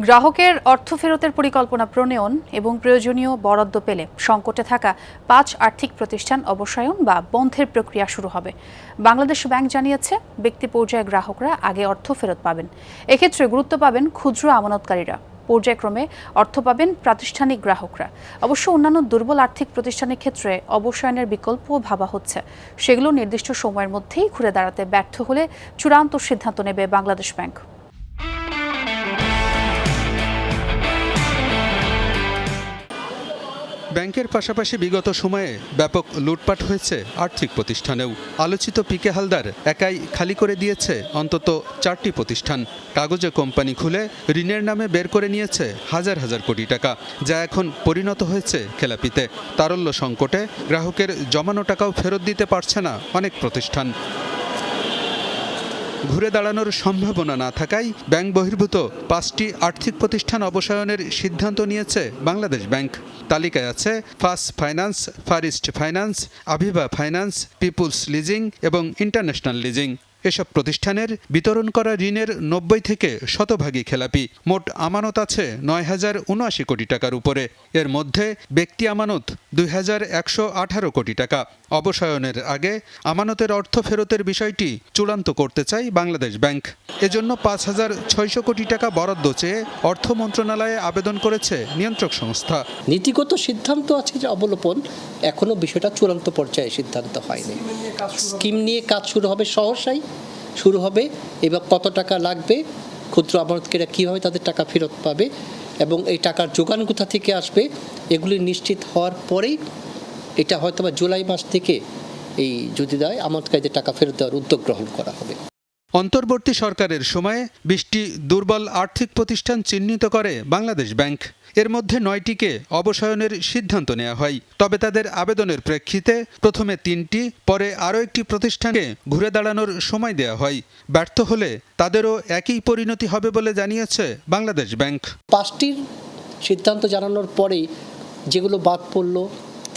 গ্রাহকের অর্থ ফেরতের পরিকল্পনা প্রণয়ন এবং প্রয়োজনীয় বরাদ্দ পেলে সংকটে থাকা ৫ আর্থিক প্রতিষ্ঠান অবসায়ন বা বন্ধের প্রক্রিয়া শুরু হবে। বাংলাদেশ ব্যাংক জানিয়েছে, ব্যক্তি পর্যায়ে গ্রাহকরা আগে অর্থ ফেরত পাবেন। এক্ষেত্রে গুরুত্ব পাবেন ক্ষুদ্র আমানতকারীরা। পর্যায়ক্রমে অর্থ পাবেন প্রাতিষ্ঠানিক গ্রাহকরা। অবশ্য অন্যান্য দুর্বল আর্থিক প্রতিষ্ঠানের ক্ষেত্রে অবসায়নের বিকল্পও ভাবা হচ্ছে। সেগুলো নির্দিষ্ট সময়ের মধ্যেই ঘুরে দাঁড়াতে ব্যর্থ হলে চূড়ান্ত সিদ্ধান্ত নেবে বাংলাদেশ ব্যাংক। ব্যাংকের পাশাপাশি বিগত সময়ে ব্যাপক লুটপাট হয়েছে আর্থিক প্রতিষ্ঠানেও। আলোচিত পিকে হালদার একাই খালি করে দিয়েছে অন্তত 4টি প্রতিষ্ঠান। কাগজে কোম্পানি খুলে ঋণের নামে বের করে নিয়েছে হাজার হাজার কোটি টাকা, যা এখন পরিণত হয়েছে খেলাপিতে। তারল্য সংকটে গ্রাহকের জমানো টাকাও ফেরত দিতে পারছে না অনেক প্রতিষ্ঠান। ঘুরে দাঁড়ানোর সম্ভাবনা না থাকায় ব্যাংক বহির্ভূত 5টি আর্থিক প্রতিষ্ঠান অবসায়নের সিদ্ধান্ত নিয়েছে বাংলাদেশ ব্যাংক। তালিকায় আছে First Finance, Far East Finance, Aviva Finance, Peoples Leasing এবং ইন্টারন্যাশনাল লিজিং। এসব প্রতিষ্ঠানের বিতরণ করা ঋণের 90 থেকে শতভাগই খেলাপি। মোট আমানত আছে 9,079 কোটি টাকার উপরে। এর মধ্যে ব্যক্তি আমানত 2,118 কোটি টাকা। অবসায়নের আগে আমানতের অর্থ ফেরতের বিষয়টি চূড়ান্ত করতে চায় বাংলাদেশ ব্যাংক। এজন্য 5,600 কোটি টাকা বরাদ্দ চেয়ে অর্থ মন্ত্রণালয়ে আবেদন করেছে নিয়ন্ত্রক সংস্থা। নীতিগত সিদ্ধান্ত আছে যে অবলোপন, এখনো বিষয়টা চূড়ান্ত পর্যায়ে সিদ্ধান্ত হয়নি। স্কিম নিয়ে কাজ শুরু হবে, সহসাই শুরু হবে। এবার কত টাকা লাগবে, ক্ষুদ্র আমানতকারীরা কীভাবে তাদের টাকা ফেরত পাবে এবং এই টাকার যোগান কোথা থেকে আসবে, এগুলি নিশ্চিত হওয়ার পরেই এটা হয়তো বা জুলাই মাস থেকে এই যদি দেয় আমানতকারীদের টাকা ফেরত দেওয়ার উদ্যোগ গ্রহণ করা হবে। অন্তর্বর্তী সরকারের সময়ে 20টি দুর্বল আর্থিক প্রতিষ্ঠান চিহ্নিত করে বাংলাদেশ ব্যাংক। এর মধ্যে 9টিকে অবসায়নের সিদ্ধান্ত নেওয়া হয়। তবে তাদের আবেদনের প্রেক্ষিতে প্রথমে 3টি, পরে আরও একটি প্রতিষ্ঠানকে ঘুরে দাঁড়ানোর সময় দেওয়া হয়। ব্যর্থ হলে তাদেরও একই পরিণতি হবে বলে জানিয়েছে বাংলাদেশ ব্যাংক। 5টির সিদ্ধান্ত জানানোর পরেই যেগুলো বাদ পড়ল,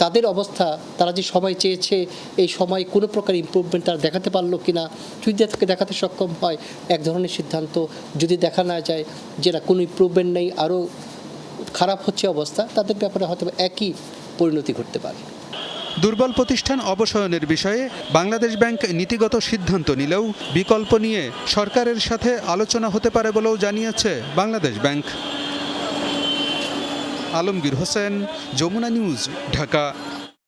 তাদের অবস্থা, তারা যে সময় চেয়েছে এই সময় কোনো প্রকার ইমপ্রুভমেন্ট তারা দেখাতে পারলো কিনা, যদি দেখাতে সক্ষম হয় এক ধরনের সিদ্ধান্ত, যদি দেখা না যায় যেটা কোনো ইমপ্রুভমেন্ট নেই, আরও খারাপ হচ্ছে অবস্থা, তাদের ব্যাপারে হয়তো একই পরিণতি ঘটতে পারে। দুর্বল প্রতিষ্ঠান অবসায়নের বিষয়ে বাংলাদেশ ব্যাংক নীতিগত সিদ্ধান্ত নিলেও বিকল্প নিয়ে সরকারের সাথে আলোচনা হতে পারে বলেও জানিয়েছে বাংলাদেশ ব্যাংক। আলমগীর হোসেন, যমুনা নিউজ, ঢাকা।